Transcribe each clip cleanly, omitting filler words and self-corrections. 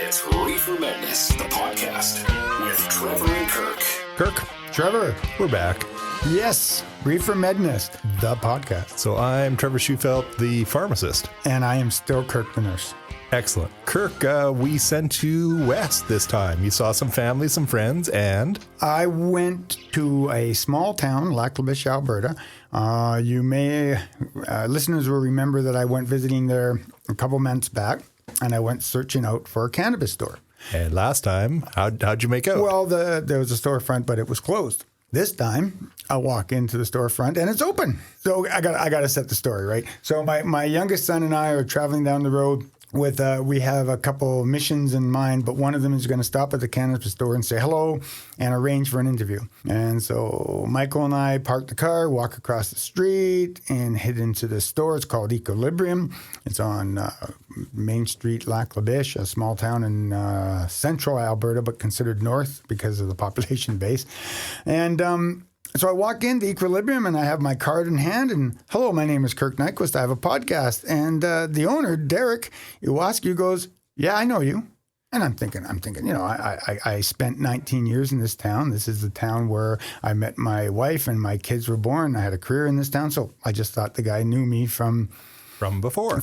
It's ReeferMEDness, the podcast, with Trevor and Kirk. Kirk, Trevor, we're back. yes, ReeferMEDness, the podcast. So I'm Trevor Schufelt, the pharmacist. And I am still Kirk the nurse. Excellent. Kirk, we sent you west this time. You saw some family, some friends, and... I went to a small town, Lac La Biche, Alberta. You may, listeners will remember that I went visiting there a couple months back, and I went searching out for a cannabis store. And last time, how'd you make out? Well, there was a storefront, but it was closed. This time, I walk into the storefront and it's open. So I got to set the story, right? So my youngest son and I are traveling down the road with, we have a couple missions in mind, but one of them is going to stop at the cannabis store and say hello and arrange for an interview. And so Michael and I park the car, walk across the street and head into the store. It's called Equilibrium. It's on Main Street, Lac La Biche, a small town in central Alberta, but considered north because of the population base. And so I walk into Equilibrium and I have my card in hand and, hello, my name is Kirk Nyquist. I have a podcast. And the owner, Derek Iwaski, goes, yeah, I know you. And I'm thinking, you know, I spent 19 years in this town. This is the town where I met my wife and my kids were born. I had a career in this town. So I just thought the guy knew me from before.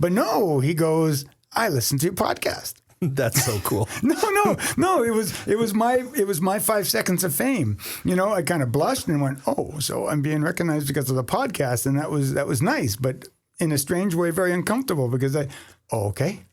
But no, he goes, I listen to your podcast. That's so cool. No. It was my 5 seconds of fame. You know, I kind of blushed and went, "Oh, so I'm being recognized because of the podcast," and that was nice, but in a strange way, very uncomfortable because okay.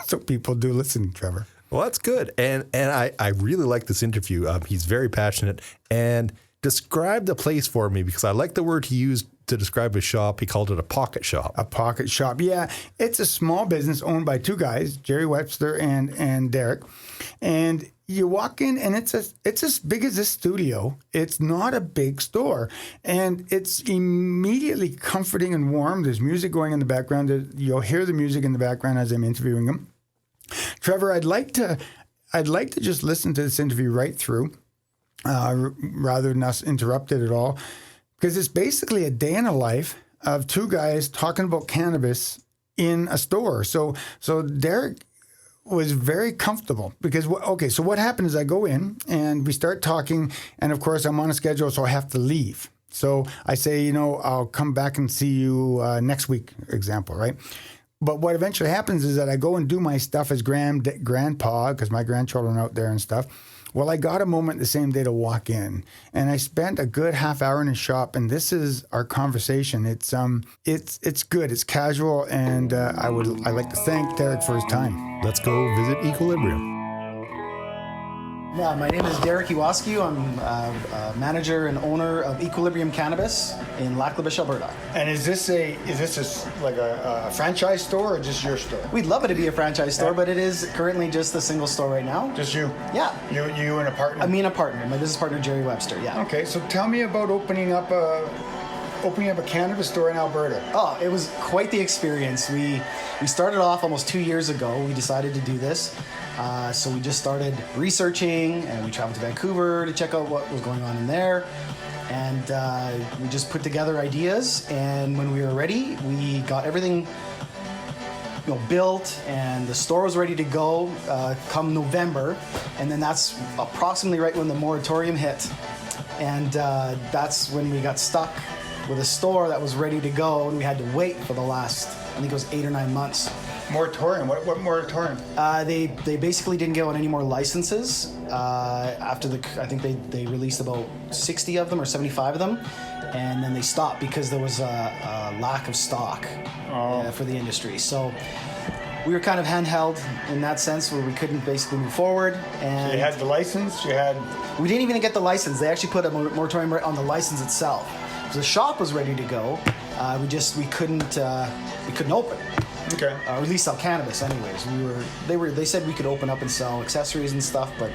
So people do listen, Trevor. Well, that's good, and I really like this interview. He's very passionate, and describe the place for me because I like the word he used to describe his shop. He called it a pocket shop. A pocket shop. Yeah. It's a small business owned by two guys, Jerry Webster and Derek. And you walk in and it's as big as this studio. It's not a big store. And it's immediately comforting and warm. There's music going in the background. You'll hear the music in the background as I'm interviewing him. Trevor, I'd like to just listen to this interview right through, rather than us interrupt it at all. Because it's basically a day in the life of two guys talking about cannabis in a store. So Derek was very comfortable because, so what happened is I go in and we start talking. And of course, I'm on a schedule, so I have to leave. So I say, you know, I'll come back and see you next week, example, right? But what eventually happens is that I go and do my stuff as grandpa, because my grandchildren are out there and stuff. Well, I got a moment the same day to walk in, and I spent a good half hour in his shop, and this is our conversation. It's good, it's casual, and I'd like to thank Derek for his time. Let's go visit Equilibrium. Yeah, my name is Derek Iwaski. I'm manager and owner of Equilibrium Cannabis in Lac La Biche, Alberta. And is this like a franchise store or just your store? We'd love it to be a franchise store, but it is currently just a single store right now. Just you? Yeah. You and a partner? Me and a partner. My business partner, Jerry Webster, yeah. Okay, so tell me about opening up a cannabis store in Alberta. Oh, it was quite the experience. We started off almost 2 years ago. We decided to do this. So we just started researching and we traveled to Vancouver to check out what was going on in there. And we just put together ideas, and when we were ready, we got everything built, and the store was ready to go come November. And then that's approximately right when the moratorium hit. And that's when we got stuck with a store that was ready to go, and we had to wait for the last, I think it was 8 or 9 months. Moratorium? What moratorium? They basically didn't get any more licenses after I think they released about 60 of them or 75 of them, and then they stopped because there was a lack of stock for the industry. So we were kind of handheld in that sense, where we couldn't basically move forward. And so you had the license? We didn't even get the license. They actually put a moratorium on the license itself. So the shop was ready to go. We couldn't open. Okay. Or at least sell cannabis anyways. They said we could open up and sell accessories and stuff, but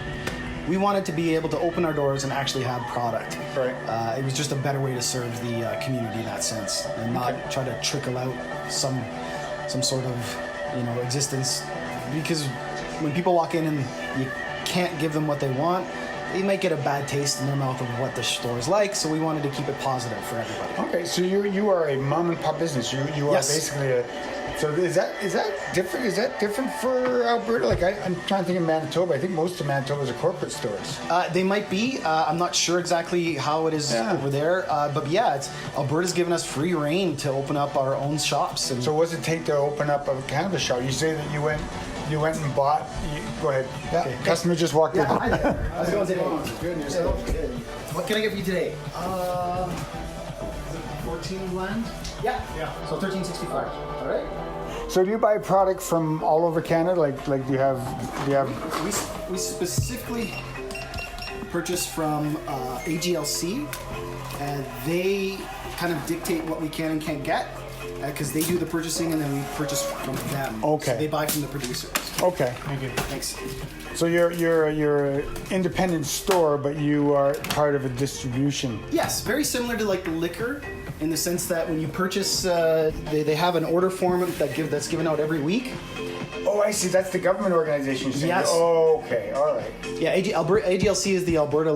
we wanted to be able to open our doors and actually have product. Right. It was just a better way to serve the community in that sense, and not try to trickle out some sort of existence. Because when people walk in and you can't give them what they want, they might get a bad taste in their mouth of what the store is like. So we wanted to keep it positive for everybody. Okay, so you are a mom and pop business. You are Yes. basically a. So is that different? Is that different for Alberta? Like I'm trying to think of Manitoba. I think most of Manitoba's are corporate stores. They might be. I'm not sure exactly how it is over there. But yeah, Alberta's given us free reign to open up our own shops. And So what does it take to open up a cannabis shop? You say that you went and bought. Go ahead. Yeah. Okay. Customer just walked in. Hi there. How's it going today? Good. Yourself? Good. What can I get for you today? Is it 14 blend? Yeah. So 1365. All right. So do you buy product from all over Canada? Like do you have? We specifically purchase from AGLC, and they kind of dictate what we can and can't get because they do the purchasing, and then we purchase from them. Okay. So they buy from the producers. Okay. Thanks. So you're an independent store, but you are part of a distribution. Yes, very similar to like the liquor, in the sense that when you purchase, they have an order form that's given out every week. Oh, I see. That's the government organization. You're saying. Yes. Oh, okay. All right. Yeah, AGLC is the Alberta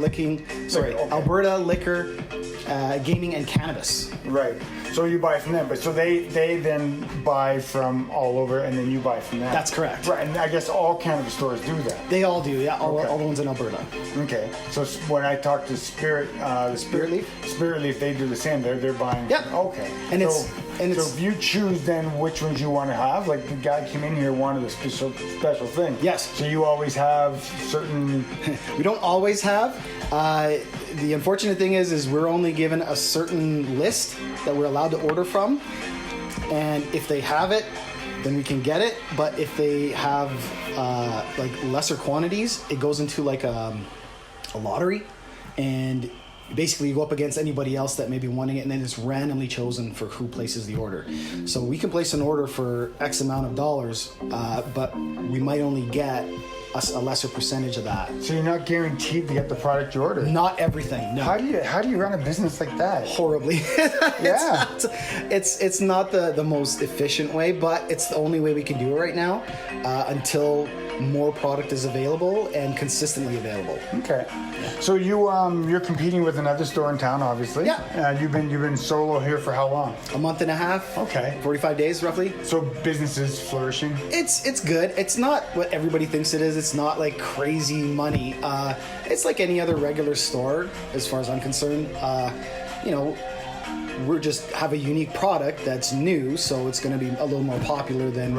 Liquor, Gaming and Cannabis. Right. So you buy from them, but so they then buy from all over, and then you buy from them. That's correct. Right, and I guess all cannabis stores do that. They all do, yeah, all Okay. the ones in Alberta. Okay. So when I talk to Spiritleaf, they do the same. They're buying. Yep. Okay. And so, it's if you choose then which ones you want to have, like the guy came in here wanted a special thing. Yes. So you always have certain. We don't always have. The unfortunate thing is we're only given a certain list that we're allowed to order from, and if they have it, then we can get it. But if they have like lesser quantities, it goes into like a lottery, and basically you go up against anybody else that may be wanting it, and then it's randomly chosen for who places the order. So we can place an order for X amount of dollars, but we might only get a lesser percentage of that. So you're not guaranteed to get the product you order. Not everything. No. How do you run a business like that? Horribly. Yeah. It's not the most efficient way, but it's the only way we can do it right now until more product is available and consistently available. Okay. So you're competing with another store in town, obviously. Yeah. You've been solo here for how long? A month and a half. Okay. 45 days roughly. So business is flourishing. It's good. It's not what everybody thinks it is. It's not like crazy money. It's like any other regular store, as far as I'm concerned. We just have a unique product that's new, so it's going to be a little more popular than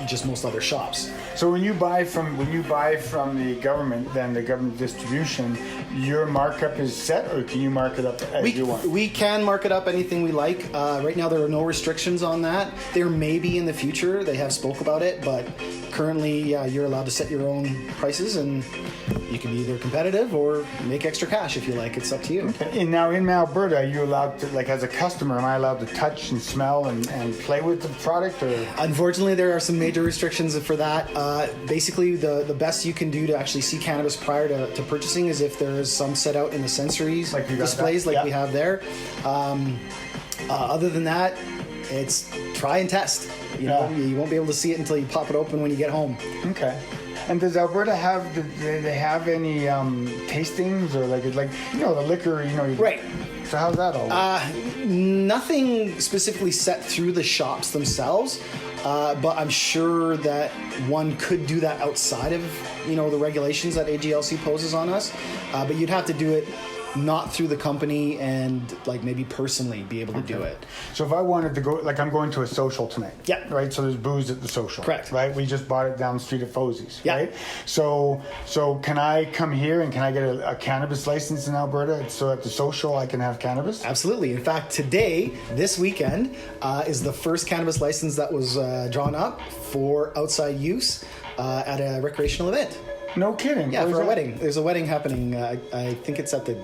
just most other shops. So when you buy from the government, then the government distribution, your markup is set, or can you mark it up as you want? We can mark it up anything we like. Right now there are no restrictions on that. There may be in the future. They have spoke about it, but currently, you're allowed to set your own prices, and you can be either competitive or make extra cash if you like. It's up to you. And now in Alberta, are you allowed to, like as a customer, am I allowed to touch and smell and play with the product? Or Unfortunately, there are some major restrictions for that. Basically, the best you can do to actually see cannabis prior to purchasing is if there is some set out in the sensories Like you got displays that? like Yeah. we have there. Other than that, it's try and test. You won't be able to see it until you pop it open when you get home. Okay. And does Alberta do they have any tastings or like the liquor? Right. So how's that all work? Nothing specifically set through the shops themselves, but I'm sure that one could do that outside of the regulations that AGLC poses on us. But you'd have to do it not through the company and like maybe personally be able to do it. So if I wanted to go, like I'm going to a social tonight. Yeah. Right. So there's booze at the social. Correct. Right. We just bought it down the street at Fosie's. Yeah. Right. So can I come here and can I get a cannabis license in Alberta? So at the social I can have cannabis. Absolutely. In fact, this weekend, is the first cannabis license that was drawn up for outside use at a recreational event. No kidding. Yeah, Where's for a that? wedding. There's a wedding happening. I think it's at the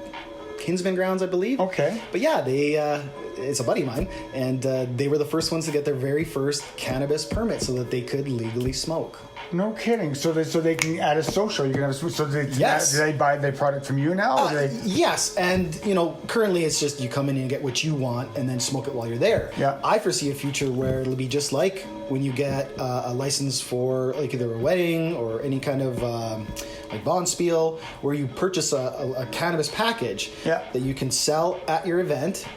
Kinsman grounds, I believe. Okay. But yeah, it's a buddy of mine, and they were the first ones to get their very first cannabis permit so that they could legally smoke. No kidding. So they can at a social you can have Yes. do they buy their product from you now? Or Yes, and currently it's just you come in and get what you want and then smoke it while you're there. Yeah. I foresee a future where it'll be just like when you get a license for like either a wedding or any kind of like Bonspiel, where you purchase a cannabis package that you can sell at your event,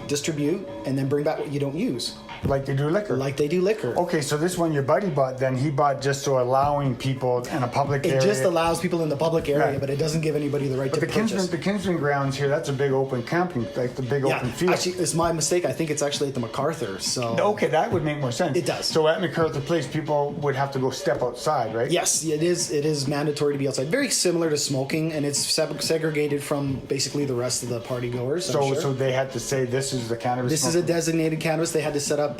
distribute, and then bring back what you don't use. Like they do liquor. Like they do liquor. Okay, so this one your buddy bought, then he bought just so allowing people in a public area. It just allows people in the public area, Right. but it doesn't give anybody the right to purchase. The Kinsman grounds here, that's a big open camping, like the big open field. Actually, it's my mistake. I think it's actually at the MacArthur. So Okay, that would make more sense. It does. So at MacArthur Place, people would have to go step outside, right? yes, it is. It is mandatory to be outside. Very similar to smoking, and it's segregated from basically the rest of the party goers. So they had to say this is the cannabis. This is a designated cannabis. They had to set up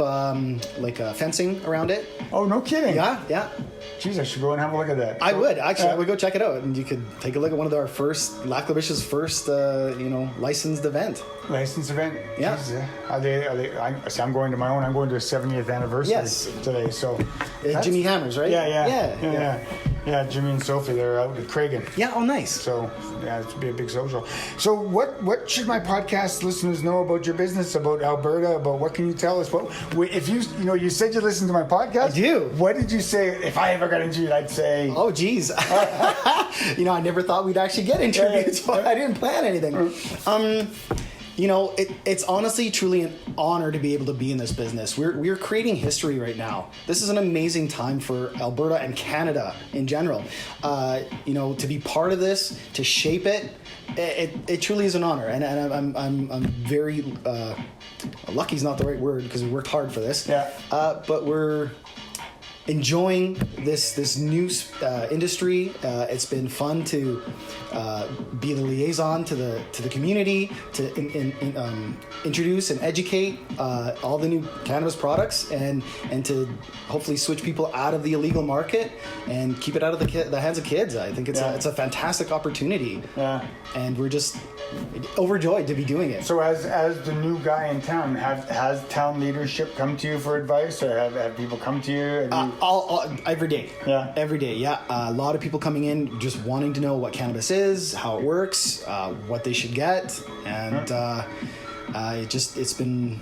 like fencing around it. Oh, no kidding. Yeah. Jeez, I should go and have a look at that. I would actually. I would go check it out, and you could take a look at one of our first Lac La Biche's first, licensed event. License event. Yeah. Jeez, Are they? I'm going to my own. I'm going to a 70th anniversary today. So Jimmy Hammers, right? Yeah, Jimmy and Sophie, they're out at Cragen. Yeah. Oh, nice. So yeah, it's be a big social. So what should my podcast listeners know about your business, about Alberta, about what can you tell us? What if you said you listened to my podcast? I do. What did you say? If I ever got interviewed, I'd say. Oh, geez. I never thought we'd actually get interviewed, so I didn't plan anything. It's honestly truly an honor to be able to be in this business. We're creating history right now. This is an amazing time for Alberta and Canada in general. To be part of this, to shape it, it truly is an honor, and I'm very lucky is not the right word because we worked hard for this. Yeah. But we're enjoying this new industry. It's been fun to be the liaison to the community, to introduce and educate all the new cannabis products, and to hopefully switch people out of the illegal market and keep it out of the hands of kids. I think it's a fantastic opportunity. Yeah. And we're just overjoyed to be doing it. So as the new guy in town, has town leadership come to you for advice, or have people come to you? All every day. Yeah. Every day. Yeah. A lot of people coming in just wanting to know what cannabis is, how it works, what they should get, and it's been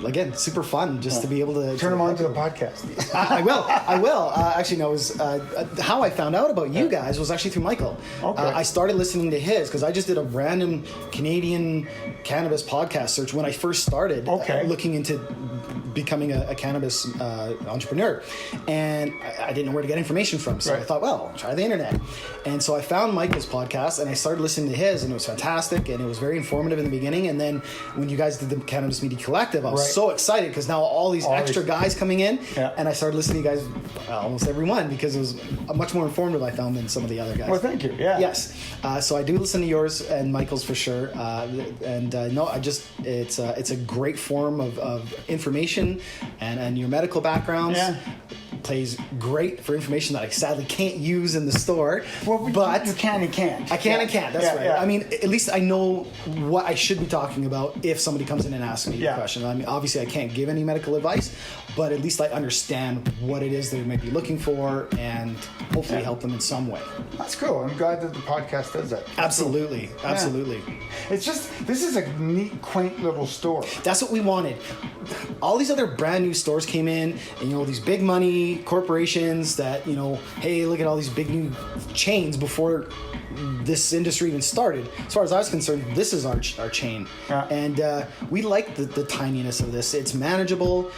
again super fun just to be able to turn them on to the podcast. I will. Actually, no. It was how I found out about you guys was actually through Michael. Okay. I started listening to his because I just did a random Canadian cannabis podcast search when I first started looking into becoming a cannabis entrepreneur, and I didn't know where to get information from, so I thought, well, try the internet. And so I found Michael's podcast and I started listening to his, and it was fantastic, and it was very informative in the beginning. And then when you guys did the Cannabis Media Collective, I was so excited because now all these extra guys coming in, and I started listening to you guys almost every one because it was much more informative, I found, than some of the other guys. Well, thank you. Yeah. Yes. So I do listen to yours and Michael's for sure. It's a great form of information, and your medical backgrounds plays great for information that I sadly can't use in the store. Well, but you can and can't. I can and can't. That's right. Yeah. I mean, at least I know what I should be talking about if somebody comes in and asks me a question. I mean, obviously I can't give any medical advice, but at least I understand what it is they may be looking for and hopefully help them in some way. That's cool. I'm glad that the podcast does that. Absolutely. Cool. Absolutely. It's just, this is a neat, quaint little store. That's what we wanted. All these other brand new stores came in, and these big money corporations that, hey, look at all these big new chains before this industry even started. As far as I was concerned, this is our chain. Yeah. And we like the tininess of this. It's manageable.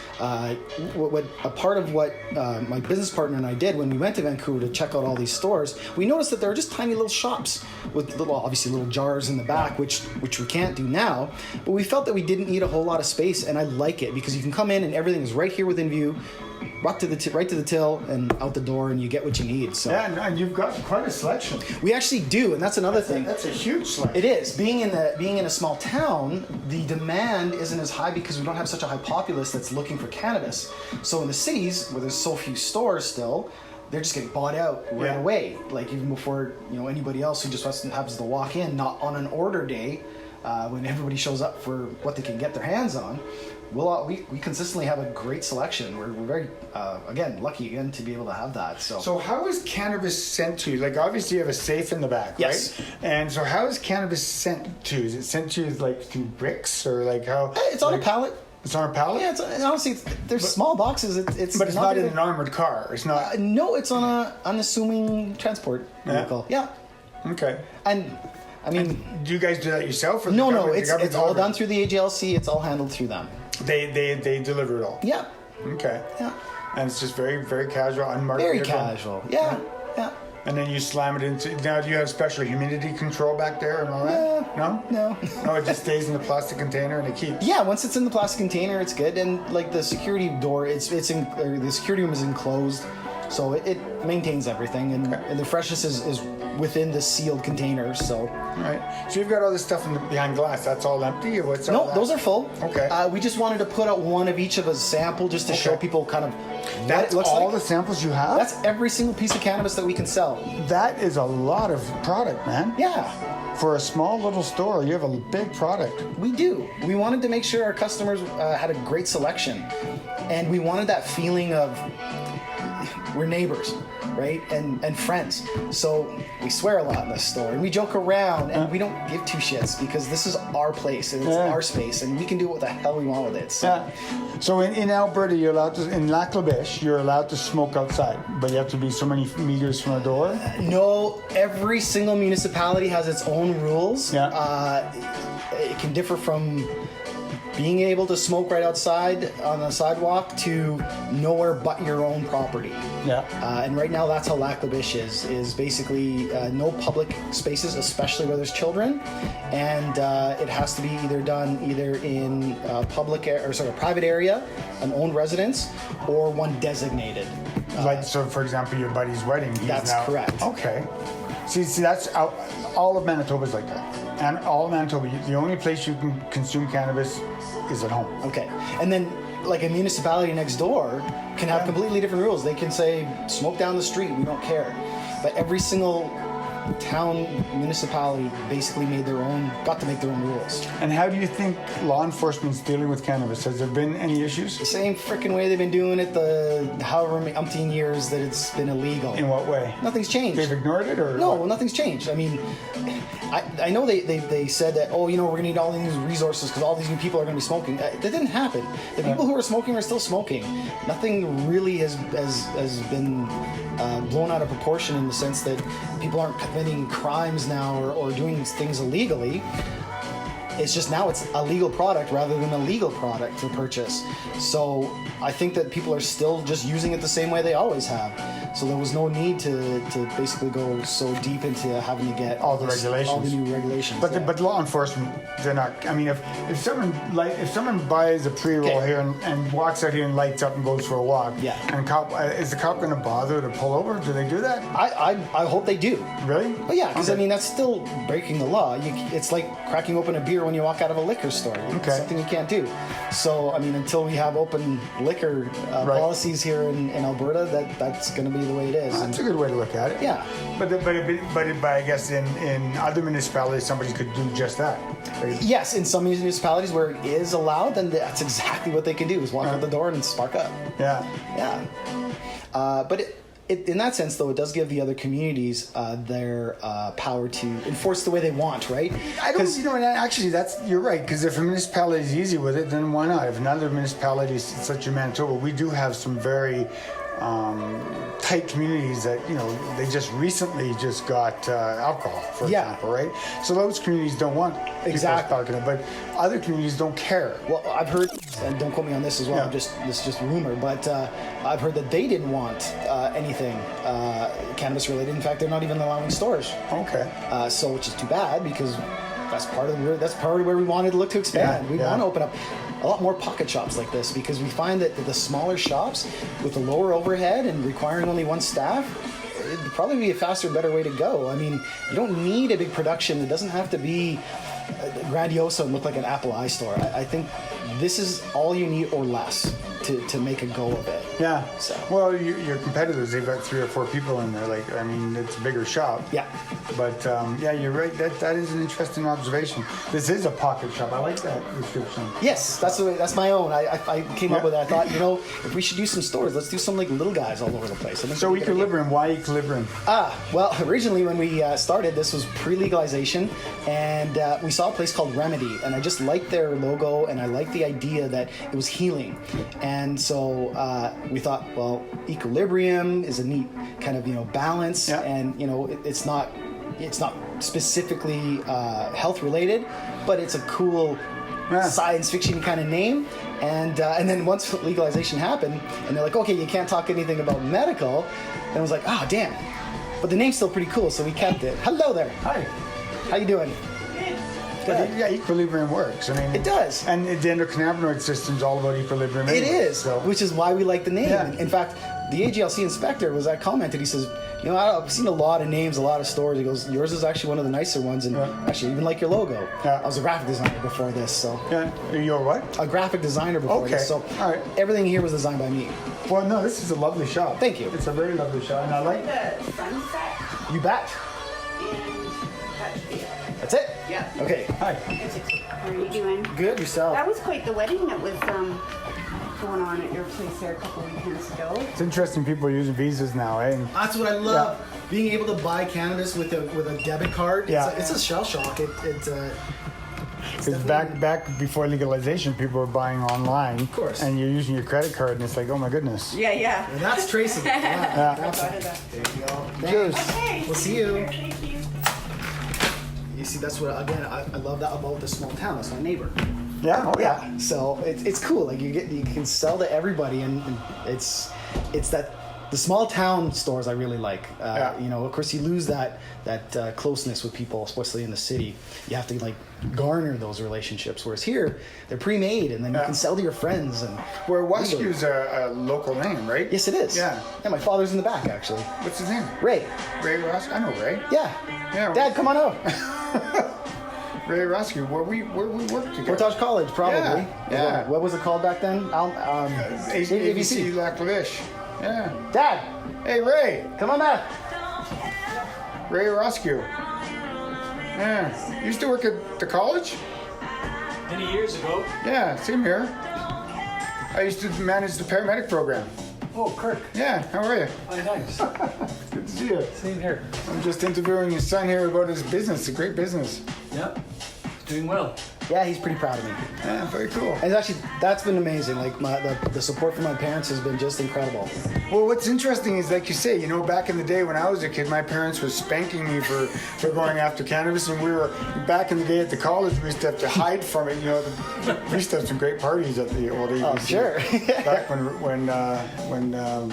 What a part of what my business partner and I did when we went to Vancouver to check out all these stores, we noticed that there were just tiny little shops with little jars in the back, which we can't do now. But we felt that we didn't need a whole lot of space, and I like it because you can come in and everything is right here within view. Right to the till and out the door, and you get what you need. So and you've got quite a selection. We actually do, and that's another thing. That's a huge selection. It is. Being in a small town, the demand isn't as high because we don't have such a high populace that's looking for cannabis. So in the cities where there's so few stores still, they're just getting bought out right away. Like even before anybody else who just happens to walk in, not on an order day, when everybody shows up for what they can get their hands on. We consistently have a great selection. We're very lucky to be able to have that. So how is cannabis sent to you? Like obviously you have a safe in the back, yes, right? And so how is cannabis sent to you? Is it sent to you like through bricks or like how? It's on a pallet. It's on a pallet? Yeah, honestly, there's small boxes. But it's not in an armored car. It's not. No, it's on an unassuming transport vehicle. Yeah. Okay. And I mean, Do you guys do that yourself? Or no, the it's government all delivers? done through the AGLC. It's all handled through them. They deliver it all. Yeah. Okay. Yeah. And it's just very, very casual, unmarketed. Very casual. Yeah. Yeah. And then you slam it into. Now, do you have special humidity control back there and all that? No. No. No, it just stays in the plastic container and it keeps. Yeah, once it's in the plastic container, it's good. And like the security door, the security room is enclosed, so it maintains everything, and the freshness is within the sealed container. So. All right. So you've got all this stuff behind glass. That's all empty, or what's all No, that? those are full. Okay. We just wanted to put out one of each of a sample just to show people kind of what That's it looks all like. the samples you have. That's every single piece of cannabis that we can sell. That is a lot of product, man. Yeah. For a small little store, you have a big product. We do. We wanted to make sure our customers had a great selection, and we wanted that feeling of we're neighbors, right? And friends. So we swear a lot in this store, and we joke around, and we don't give two shits because this is our place and it's our space, and we can do what the hell we want with it. So. Yeah. So in Alberta, you're allowed to, in Lac La Biche, you're allowed to smoke outside, but you have to be so many meters from a door. No, every single municipality has its own rules. Yeah. It can differ from being able to smoke right outside on the sidewalk to nowhere but your own property. Yeah. And right now, that's how Lac La Biche is basically no public spaces, especially where there's children, and it has to be done in a private area, an owned residence, or one designated. Like, so for example, your buddy's wedding. That's correct. Okay. See, that's all of Manitoba is like that. And all of Manitoba, the only place you can consume cannabis is at home. Okay. And then, like a municipality next door can have completely different rules. They can say, smoke down the street, we don't care. But every single town municipality basically got to make their own rules. And how do you think law enforcement's dealing with cannabis? Has there been any issues? The same freaking way they've been doing it the however many umpteen years that it's been illegal. In what way? Nothing's changed. They've ignored it, or No, what? nothing's changed. I mean, I know they said that, we're going to need all these resources because all these new people are going to be smoking. That didn't happen. The people who are smoking are still smoking. Nothing really has been blown out of proportion in the sense that people aren't committing crimes now or doing things illegally. It's just now it's a legal product rather than a legal product to purchase. So I think that people are still just using it the same way they always have. So there was no need to basically go so deep into having to get All the regulations. all the new regulations. But yeah. but law enforcement, they're not. I mean, if someone buys a pre-roll Okay. here and walks out here and lights up and goes for a walk, Yeah. and is the cop going to bother to pull over? Do they do that? I hope they do. Really? But yeah, because Okay. I mean that's still breaking the law. It's like cracking open a beer when you walk out of a liquor store. It's Okay. something you can't do. So I mean, until we have open liquor Right. policies here in Alberta, that's going to be the way it is. That's a good way to look at it. Yeah. But I guess in other municipalities, somebody could do just that. Yes, in some municipalities where it is allowed, then that's exactly what they can do: is walk out the door and spark up. Yeah. Yeah. But in that sense, though, it does give the other communities their power to enforce the way they want, right? I don't, actually, you're right, because if a municipality is easy with it, then why not? If another municipality such as Manitoba, we do have some very tight communities that, they just recently just got alcohol, for example, right? So those communities don't want people sparking it, but other communities don't care. Well, I've heard, and don't quote me on this as well, this is just rumor, but I've heard that they didn't want anything cannabis related. In fact, they're not even allowing stores. Okay. So, which is too bad because that's part of where we wanted to look to expand. We want to open up a lot more pocket shops like this because we find that the smaller shops with the lower overhead and requiring only one staff, it'd probably be a faster, better way to go. I mean, you don't need a big production. It doesn't have to be grandiose and look like an Apple iStore. I think this is all you need or less to make a go of it. Yeah. So. Well, your competitors, they've got 3 or 4 people in there. It's a bigger shop. Yeah. But you're right. That is an interesting observation. This is a pocket shop. I like that description. Yes, that's my own. I came up with it. I thought, if we should do some stores, let's do some like little guys all over the place. So equilibrium. Why equilibrium? Well, originally when we started, this was pre-legalization, and we saw a place called Remedy, and I just liked their logo, and I liked the idea that it was healing, and so we thought, well, equilibrium is a neat kind of balance, and it's not it's not specifically health related, but it's a cool science fiction kind of name. And then once legalization happened, and they're like, okay, you can't talk anything about medical. And I was like, oh damn, but the name's still pretty cool, so we kept it. Hello there. Hi. How you doing? Good. Yeah, equilibrium works. I mean, It does. And the endocannabinoid system's all about equilibrium. It anyway, is, so. which is why we like the name. Yeah. In fact, the AGLC inspector commented, he says, I've seen a lot of names, a lot of stores. He goes, yours is actually one of the nicer ones, and actually even like your logo. Yeah. I was a graphic designer before this, so. Yeah, you're what? A graphic designer before this, so all right. everything here was designed by me. Well, no, this is a lovely shop. Thank you. It's a very lovely shop, and I like The sunset You bet. and touch the That's it? Yeah. Okay. Hi. How are you doing? Good, yourself. That was quite the wedding that was going on at your place there a couple weekends ago. It's interesting people are using visas now, eh? And That's what I love. Being able to buy cannabis with a debit card. Yeah. It's a shell shock. because back before legalization, people were buying online. Of course. And you're using your credit card, and it's like, oh my goodness. Yeah. And that's traceable. Yeah. There you go. Cheers. Okay. We'll see you. Thank you. You see, that's what again I love that about the small town. That's my neighbor. Yeah. Oh yeah. So it's cool. Like you can sell to everybody, and it's that the small town stores I really like. Of course, you lose that closeness with people, especially in the city. You have to like garner those relationships. Whereas here, they're pre-made, and then you can sell to your friends. And Where Westview a local name, right? yes, it is. Yeah. My father's in the back actually. What's his name? Ray. Ray Ross. I know Ray. Yeah. Yeah. Dad, come on out. Ray Roscoe, where we worked together. Portage College, probably. Yeah. What was it called back then? ABC Lac La Biche. Yeah. Dad, Hey Ray. come on back. Ray Roscoe. Yeah. You used to work at the college? Many years ago. Yeah, same here. I used to manage the paramedic program. Oh, Kirk. Yeah, how are you? Hi, thanks. Good to see you. Same here. I'm just interviewing your son here about his business. It's a great business. Yeah. Doing well. Yeah, he's pretty proud of me. Yeah, very cool. And actually, that's been amazing. Like the support from my parents has been just incredible. Well, what's interesting is, like you say, back in the day when I was a kid, my parents were spanking me for going after cannabis, and we were back in the day at the college. We used to have to hide from it. We used to have some great parties at the old ABC. Oh, sure. Back when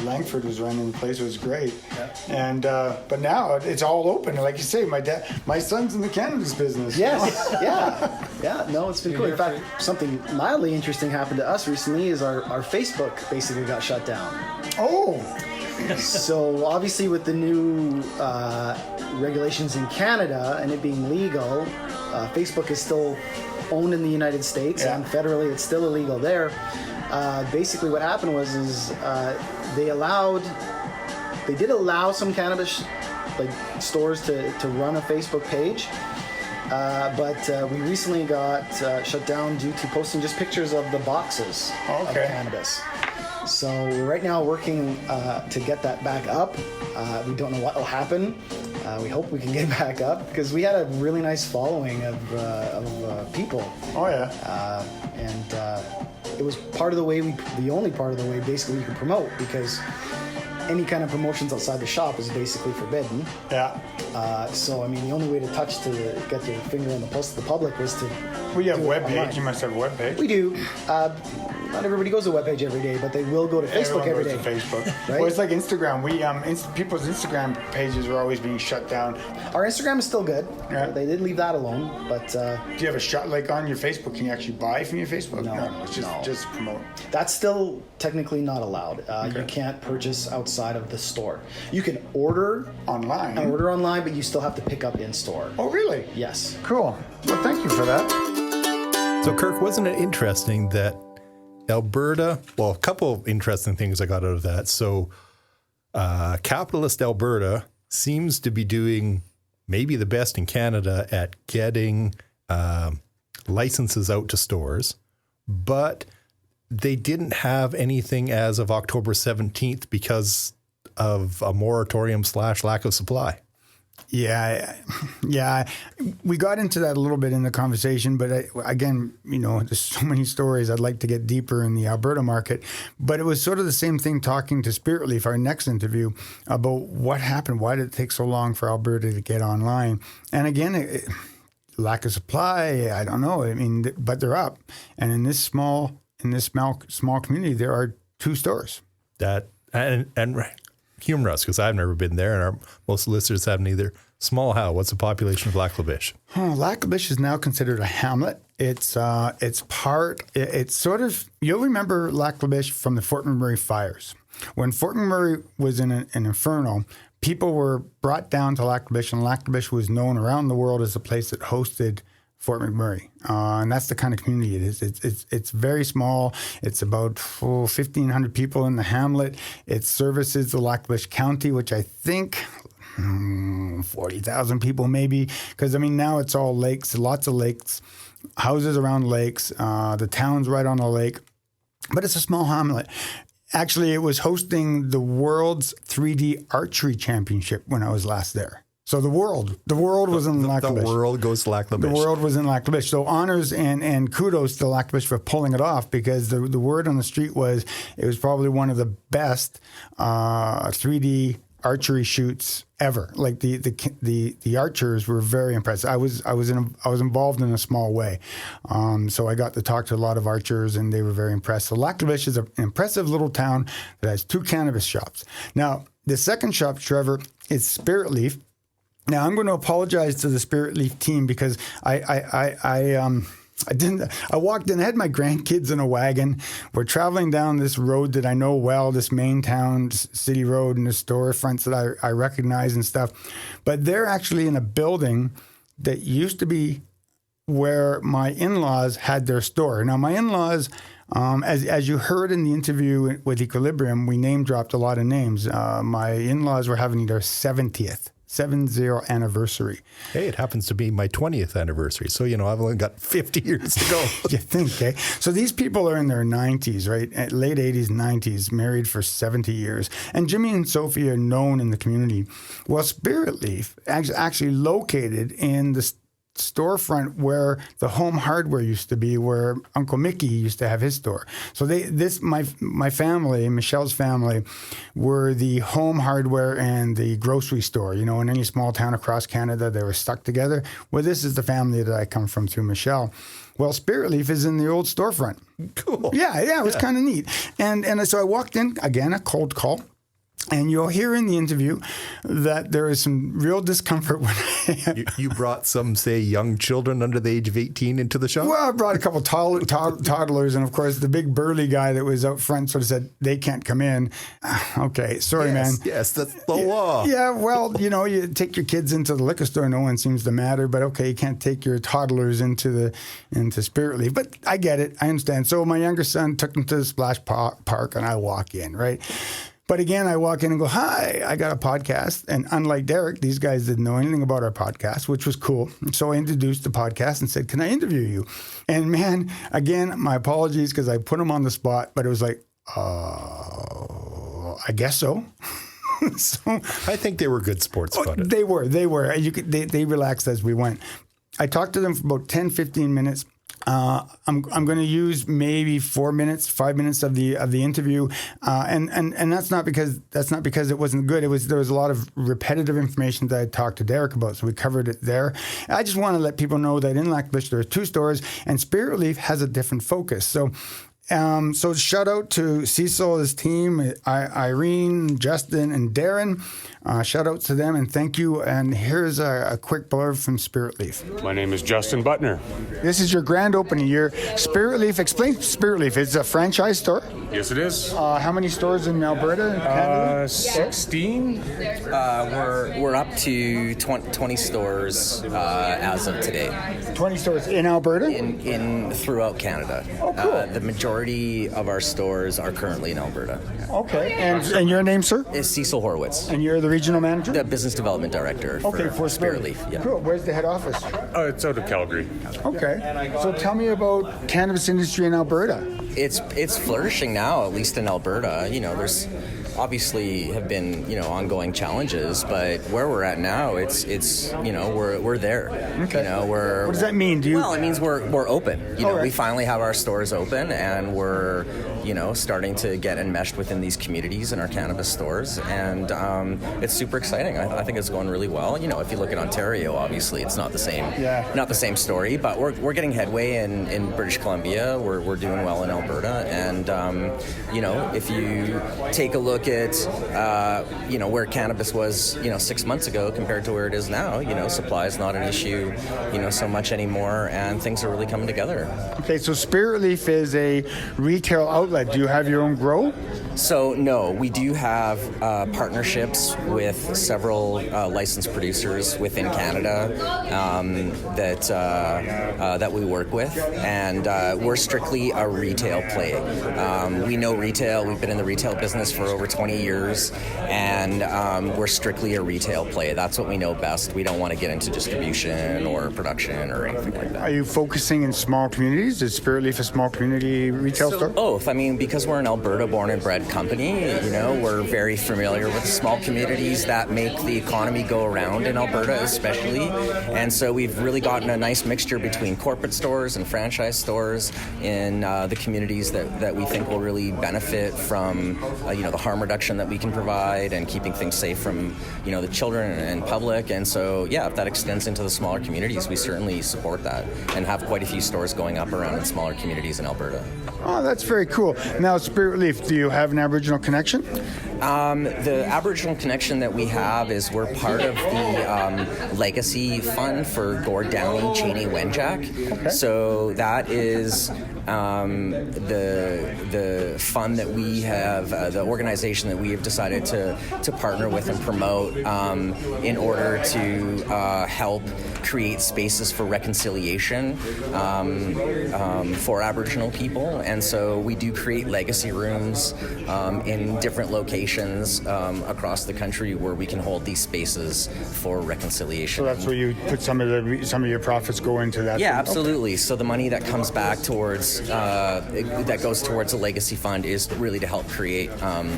Langford was running, the place was great. Yeah. And but now it's all open. Like you say, my son's in the cannabis business. Yes. Yeah. No, it's been cool. In fact, something mildly interesting happened to us recently. Is our Facebook basically got shut down. Oh. So obviously, with the new regulations in Canada and it being legal, Facebook is still owned in the United States, and federally it's still illegal there. Basically, what happened was they did allow some cannabis stores to run a Facebook page. But we recently got shut down due to posting just pictures of the boxes of cannabis. So we're right now working to get that back up. We don't know what will happen. We hope we can get back up because we had a really nice following of people. Oh yeah. And it was part of the way the only part of the way basically we could promote, because any kind of promotions outside the shop is basically forbidden. Yeah. So, I mean, the only way to get your finger on the pulse of the public was to. Well, you have a do it webpage. online. You must have a webpage. We do. Not everybody goes to a webpage every day, but they will go to Facebook Everyone every goes day. to Facebook. Right? Well, it's like Instagram. People's Instagram pages are always being shut down. Our Instagram is still good. Yeah. They did leave that alone, but Do you have a shot like on your Facebook? Can you actually buy from your Facebook? No, it's no. just promote. that's still technically not allowed. You can't purchase outside of the store. You can order Online. but you still have to pick up in store. Oh, really? Yes. Cool. Well, thank you for that. So, Kirk, wasn't it interesting that Alberta, well, a couple of interesting things I got out of that. So, capitalist Alberta seems to be doing maybe the best in Canada at getting licenses out to stores, but they didn't have anything as of October 17th because of a moratorium / lack of supply. Yeah. We got into that a little bit in the conversation, but again, there's so many stories. I'd like to get deeper in the Alberta market, but it was sort of the same thing talking to Spiritleaf, our next interview, about what happened. Why did it take so long for Alberta to get online? And again, lack of supply. I don't know. I mean, but they're up, and in this small community, there are 2 stores. That and humor us, because I've never been there, and most listeners haven't either. Small how? What's the population of Lac La Biche? Lac La Biche is now considered a hamlet. It's sort of, you'll remember Lac La Biche from the Fort McMurry fires. When Fort McMurry was in an inferno, people were brought down to Lac La Biche, and Lac La Biche was known around the world as a place that hosted Fort McMurray. And that's the kind of community it is. It's very small. It's about 1,500 people in the hamlet. It services the Lac La Biche County, which I think 40,000 people maybe. Because, now it's all lakes, lots of lakes, houses around lakes. The town's right on the lake. But it's a small hamlet. Actually, it was hosting the world's 3D archery championship when I was last there. So the world was in Lac La Biche. The world goes to Lac La Biche. The world was in Lac La Biche. So honors and kudos to Lac La Biche for pulling it off, because the word on the street was it was probably one of the best 3D archery shoots ever. Like the archers were very impressed. I was involved in a small way, so I got to talk to a lot of archers, and they were very impressed. So Lac La Biche is an impressive little town that has 2 cannabis shops. Now the second shop, Trevor, is Spiritleaf. Now I'm going to apologize to the Spiritleaf team, because I walked in, I had my grandkids in a wagon. We're traveling down this road that I know well, this main town city road, and the storefronts that I recognize and stuff. But they're actually in a building that used to be where my in-laws had their store. Now my in-laws, as you heard in the interview with Equilibrium, we name dropped a lot of names. My in-laws were having their 70th anniversary. Hey, it happens to be my 20th anniversary. So, I've only got 50 years to go. You think, eh? So these people are in their 90s, right? Late 80s, 90s, married for 70 years. And Jimmy and Sophie are known in the community. Well, Spiritleaf actually located in the storefront where the Home Hardware used to be, where Uncle Mickey used to have his store. So my family, Michelle's family, were the Home Hardware and the grocery store. In any small town across Canada, they were stuck together. Well, this is the family that I come from through Michelle. Well, Spiritleaf is in the old storefront. Cool. Yeah, it was kind of neat. And so I walked in, again, a cold call. And you'll hear in the interview that there is some real discomfort when you brought some, say, young children under the age of 18 into the shop? Well, I brought a couple toddlers, and of course the big burly guy that was out front sort of said, they can't come in. Okay, sorry, man. Yes, that's the law. Yeah, well, you take your kids into the liquor store, no one seems to matter, but okay, you can't take your toddlers into Spiritleaf. But I get it, I understand. So my younger son took them to the splash park, and I walk in, right? But again, I walk in and go, hi, I got a podcast. And unlike Derek, these guys didn't know anything about our podcast, which was cool. So I introduced the podcast and said, can I interview you? And man, again, my apologies, because I put them on the spot, but it was like, I guess so. So I think they were good sports about it. They were. They relaxed as we went. I talked to them for about 10, 15 minutes. I'm going to use maybe 5 minutes of the interview, and that's not because it wasn't good. There was a lot of repetitive information that I talked to Derek about, so we covered it there. I just want to let people know that in Lac La Biche there are 2 stores, and Spiritleaf has a different focus. So shout out to Cecil, his team, Irene, Justin, and Darren. Shout out to them, and thank you. And here's a quick blurb from Spiritleaf. My name is Justin Butner. This is your grand opening year. Spiritleaf, explain Spiritleaf. It's a franchise store? Yes, it is. How many stores in Alberta and Canada? 16. We're up to 20 stores as of today. 20 stores in Alberta? In throughout Canada. Oh, cool. The majority of our stores are currently in Alberta. Okay. And your name, sir? Is Cecil Horowitz. And you're the regional manager? The business development director for Spiritleaf. Yeah. Cool. Where's the head office? It's out of Calgary. Okay. So tell me about cannabis industry in Alberta. It's flourishing now, at least in Alberta. There's obviously have been, ongoing challenges, but where we're at now, it's we're there. Okay. We're. What does that mean? Well, it means we're open. Right. We finally have our stores open, and we're, starting to get enmeshed within these communities in our cannabis stores, and it's super exciting. I think it's going really well. If you look at Ontario, obviously it's not the same. Yeah. Not the same story, but we're getting headway in British Columbia. We're doing well in Alberta, and if you take a look at where cannabis was 6 months ago compared to where it is now, supply is not an issue so much anymore, and things are really coming together. Okay, so Spiritleaf is a retail outlet. Do you have your own grow? So no, we do have partnerships with several licensed producers within Canada that we work with, and we're strictly a retail play. We know retail. We've been in the retail business for over 20 years, and we're strictly a retail play. That's what we know best. We don't want to get into distribution or production or anything like that. Are you focusing in small communities? Is Spiritleaf a small community retail store? Both. Because we're an Alberta born and bred company, we're very familiar with small communities that make the economy go around in Alberta especially. And so we've really gotten a nice mixture between corporate stores and franchise stores in the communities that we think will really benefit from the harm reduction that we can provide and keeping things safe from the children and public. And so if that extends into the smaller communities, we certainly support that and have quite a few stores going up around in smaller communities in Alberta. Oh, that's very cool. Now, Spiritleaf, do you have an Aboriginal connection? The Aboriginal connection that we have is we're part of the Legacy Fund for Gord Downie Cheney Wenjack. Okay. So that is the fund that we have, the organization that we have decided to partner with and promote in order to help create spaces for reconciliation for Aboriginal people. And so we do create legacy rooms in different locations across the country where we can hold these spaces for reconciliation. So that's where you put some of your profits go into that. Yeah, absolutely. So the money that comes back towards that goes towards the legacy fund is really to help create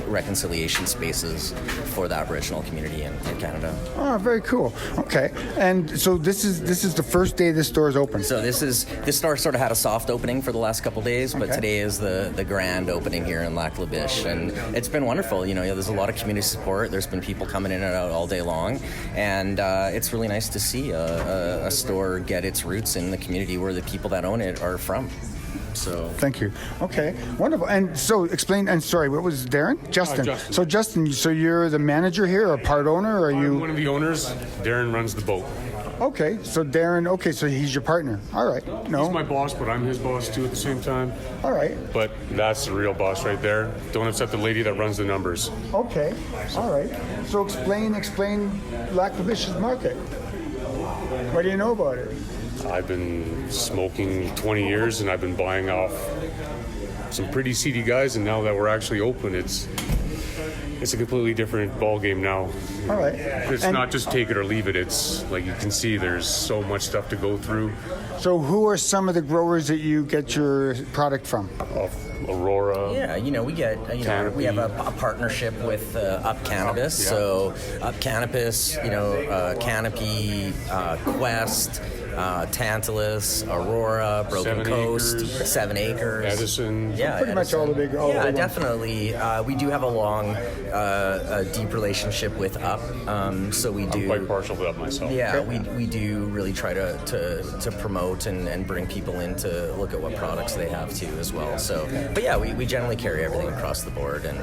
reconciliation spaces for the Aboriginal community in Canada. Oh, very cool. Okay, and so this is the first day this store is open. So this store sort of had a soft opening for the last couple days, but today is the grand opening here in Lac La Biche, and it's been wonderful. There's a lot of community support. There's been people coming in and out all day long, and it's really nice to see a store get its roots in the community where the people that own it are from. So thank you. Okay, wonderful. And so explain. And sorry, what was Darren? Justin. Justin. So Justin, so you're the manager here, or part owner, or are you? I'm one of the owners. Darren runs the boat. Okay, so Darren. Okay, so he's your partner. All right. No. He's my boss, but I'm his boss too at the same time. All right. But that's the real boss right there. Don't upset the lady that runs the numbers. Okay. All right. So explain Lac La Biche's market. What do you know about it? I've been smoking 20 years, and I've been buying off some pretty seedy guys, and now that we're actually open, it's a completely different ball game now. All right. It's not just take it or leave it. It's like you can see there's so much stuff to go through. So who are some of the growers that you get your product from? Aurora. Yeah, we get, we have a partnership with Up Cannabis. Yeah. So Up Cannabis, Canopy, Quest, Tantalus, Aurora, Broken 7 Coast, Acres, 7 Acres. Edison. Yeah, Pretty much all the big. Yeah, definitely. We do have a long, deep relationship with Up. So we do. I'm quite partial to that myself. Yeah, we do really try to promote and bring people in to look at what products they have too as well. So, but yeah, we generally carry everything across the board, and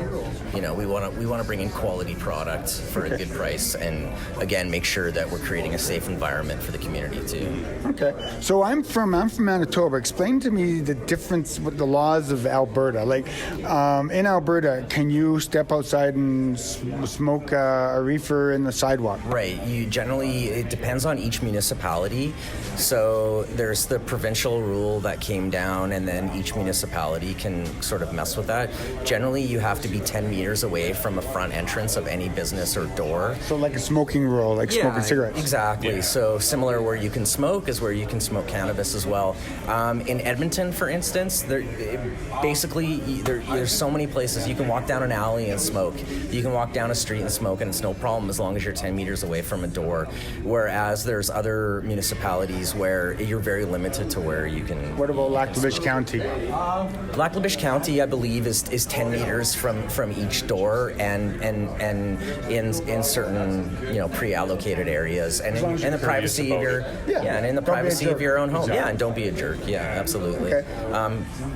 we want to bring in quality product for a good price, and again make sure that we're creating a safe environment for the community too. Okay, so I'm from Manitoba. Explain to me the difference with the laws of Alberta. Like in Alberta, can you step outside and smoke a reefer in the sidewalk? Right. It depends on each municipality. So there's the provincial rule that came down, and then each municipality can sort of mess with that. Generally, you have to be 10 meters away from a front entrance of any business or door. So like a smoking roll, like smoking cigarettes. Exactly. Yeah. So similar where you can smoke is where you can smoke cannabis as well. In Edmonton, for instance, there's so many places you can walk down an alley and smoke. You can walk down a street and smoke, and it's no problem as long as you're 10 meters away from a door. Whereas there's other municipalities where you're very limited to where you can. What about Lac La Biche County? Lac La Biche County, I believe, is 10 meters from each door, and in certain pre-allocated areas, and in the privacy of your of your own home. Yeah, and don't be a jerk. Yeah, absolutely. Okay.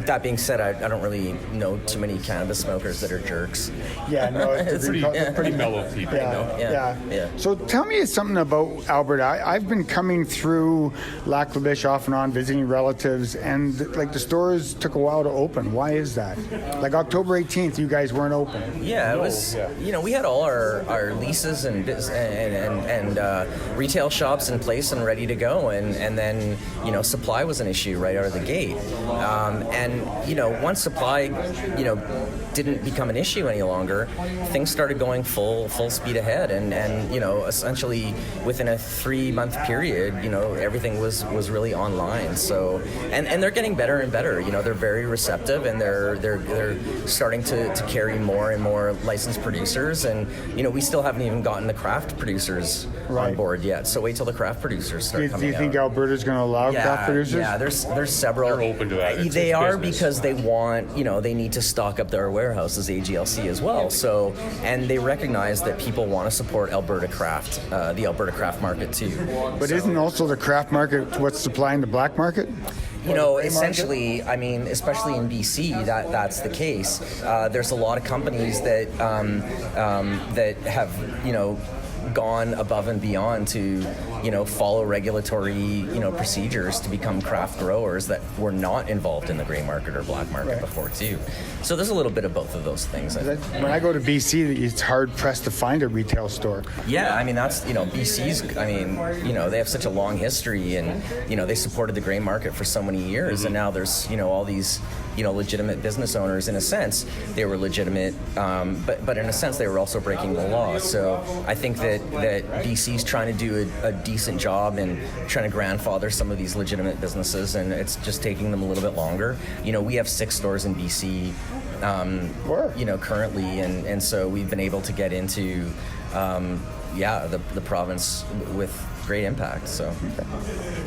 That being said, I don't really know too many cannabis smokers that are jerks. Yeah, no, it's pretty mellow people. Yeah. So tell me something about Alberta. I've been coming through Lac La Biche off and on, visiting relatives, and like the stores took a while to open. Why is that? Like October 18th, you guys weren't open. Yeah, it was. We had all our leases and retail shops in place and ready to go, and then supply was an issue right out of the gate. Once supply didn't become an issue any longer, things started going full speed ahead, and essentially within a 3-month period, everything was really online. So and they're getting better and better. They're very receptive, and they're starting to carry more and more licensed producers, and we still haven't even gotten the craft producers on board yet. So wait till the craft producers start coming out. Do you think Alberta's going to allow craft producers? Yeah, there's several. They're open to that. They are because they want, they need to stock up their warehouses, AGLC as well. So, and they recognize that people want to support Alberta craft, the Alberta craft market too. But isn't also the craft market what's supplying the black market? Essentially, I mean, especially in BC, that's the case. There's a lot of companies that have, gone above and beyond to, follow regulatory, procedures to become craft growers that were not involved in the gray market or black market before too. So there's a little bit of both of those things. When I go to BC, it's hard pressed to find a retail store. Yeah, I mean, that's, BC's, they have such a long history, and, they supported the gray market for so many years, and now there's, all these, legitimate business owners. In a sense, they were legitimate, but in a sense, they were also breaking the law. So I think that BC's trying to do a decent job in trying to grandfather some of these legitimate businesses, and it's just taking them a little bit longer. We have 6 stores in BC, currently, and so we've been able to get into, the province with great impact. So,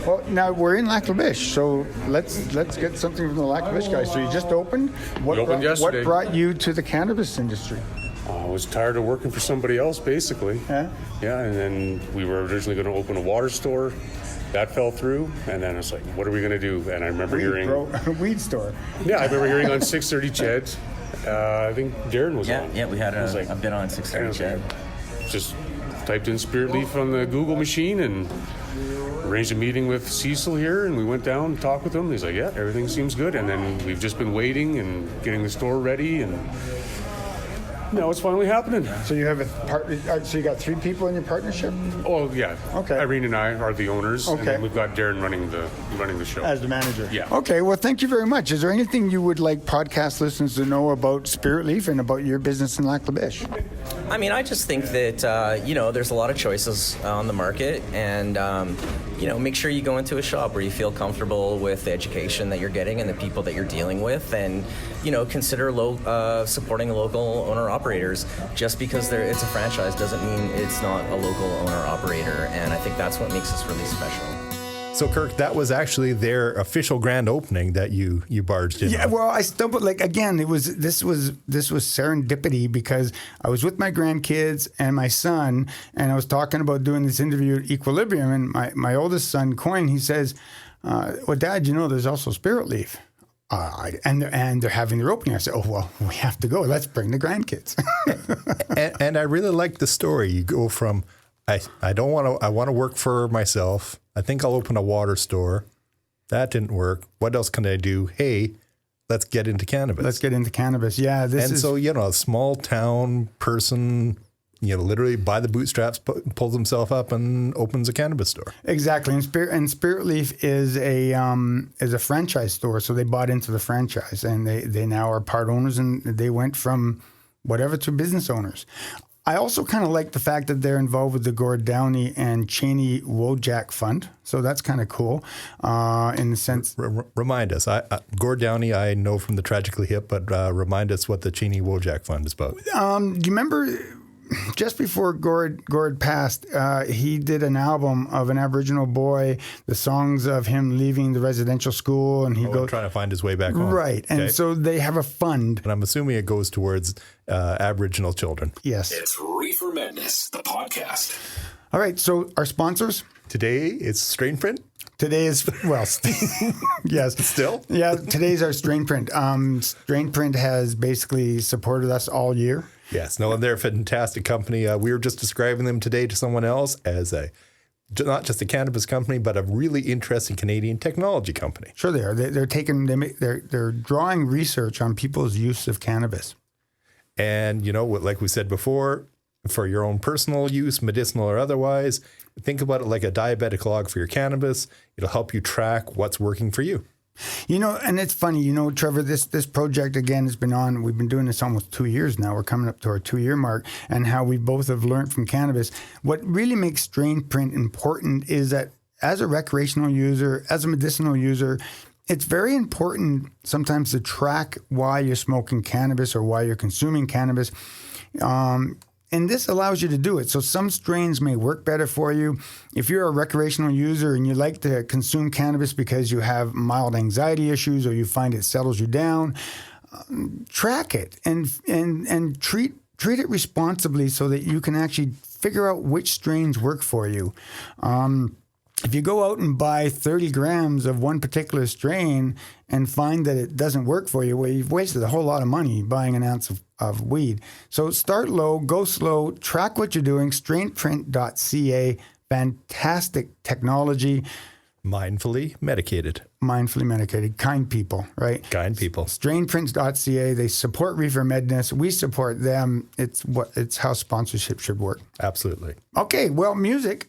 well, now we're in Lac La Biche, so let's get something from the Lac La Biche guys. So you just opened. We opened yesterday. What brought you to the cannabis industry? I was tired of working for somebody else, basically. Yeah, and then we were originally going to open a water store. That fell through, and then it's like, what are we going to do? And I remember hearing... weed store. Yeah, I remember hearing on 630 Ched. I think Darren was on. Yeah, we had a bit on 630 Ched. Just typed in Spiritleaf on the Google machine and arranged a meeting with Cecil here, and we went down and talked with him. He's like, yeah, everything seems good. And then we've just been waiting and getting the store ready, and now it's finally happening. So you have so you got 3 people in your partnership? Oh yeah. Okay. Irene and I are the owners. Okay. And then we've got Darren running the show as the manager. Yeah. Okay. Well, thank you very much. Is there anything you would like podcast listeners to know about Spiritleaf and about your business in Lac La Biche? I mean, I just think that there's a lot of choices on the market, and make sure you go into a shop where you feel comfortable with the education that you're getting and the people that you're dealing with, and consider supporting local owner-operators. Just because it's a franchise doesn't mean it's not a local owner-operator, and I think that's what makes us really special. So, Kirk, that was actually their official grand opening that you barged in. Yeah, well, I stumbled. This was serendipity, because I was with my grandkids and my son, and I was talking about doing this interview at Equilibrium, and my oldest son, Coyne, he says, "Well, Dad, there's also Spiritleaf." And they're having their opening. I said, "Oh, well, we have to go. Let's bring the grandkids." and I really like the story. You go from, I want to work for myself. I think I'll open a water store. That didn't work. What else can I do? Hey, let's get into cannabis. Let's get into cannabis. Yeah. So, a small town person literally by the bootstraps, pulls himself up and opens a cannabis store. Exactly. And Spiritleaf is a franchise store. So they bought into the franchise, and they now are part owners, and they went from whatever to business owners. I also kind of like the fact that they're involved with the Gord Downey and Cheney Wojak Fund. So that's kind of cool in the sense. Remind us. Gord Downey, I know from the Tragically Hip, but remind us what the Cheney Wojak Fund is about. Do you remember just before Gord passed, he did an album of an Aboriginal boy, the songs of him leaving the residential school, and he goes trying to find his way back home. Right, and so they have a fund. And I'm assuming it goes towards Aboriginal children. Yes. It's ReeferMEDness, the podcast. All right, so our sponsors? Today it's Strain Print. Today is, yes. Still? Yeah, today's our Strain Print. Strain Print has basically supported us all year. Yes, no, they're a fantastic company. We were just describing them today to someone else as not just a cannabis company, but a really interesting Canadian technology company. Sure, they are. They're drawing research on people's use of cannabis. And like we said before, for your own personal use, medicinal or otherwise, think about it like a diabetic log for your cannabis. It'll help you track what's working for you. And it's funny, Trevor, this project, again, has been on. We've been doing this almost 2 years now. We're coming up to our 2-year mark, and how we both have learned from cannabis. What really makes Strain Print important is that as a recreational user, as a medicinal user, it's very important sometimes to track why you're smoking cannabis or why you're consuming cannabis. And this allows you to do it. So some strains may work better for you. If you're a recreational user and you like to consume cannabis because you have mild anxiety issues or you find it settles you down, track it and treat it responsibly so that you can actually figure out which strains work for you. If you go out and buy 30 grams of one particular strain and find that it doesn't work for you, well, you've wasted a whole lot of money buying an ounce of weed. So start low, go slow, track what you're doing. Strainprint.ca, fantastic technology. Mindfully medicated. Kind people, right? Kind people. Strainprint.ca, they support ReeferMEDness. We support them. It's how sponsorship should work. Absolutely. Okay, well, music.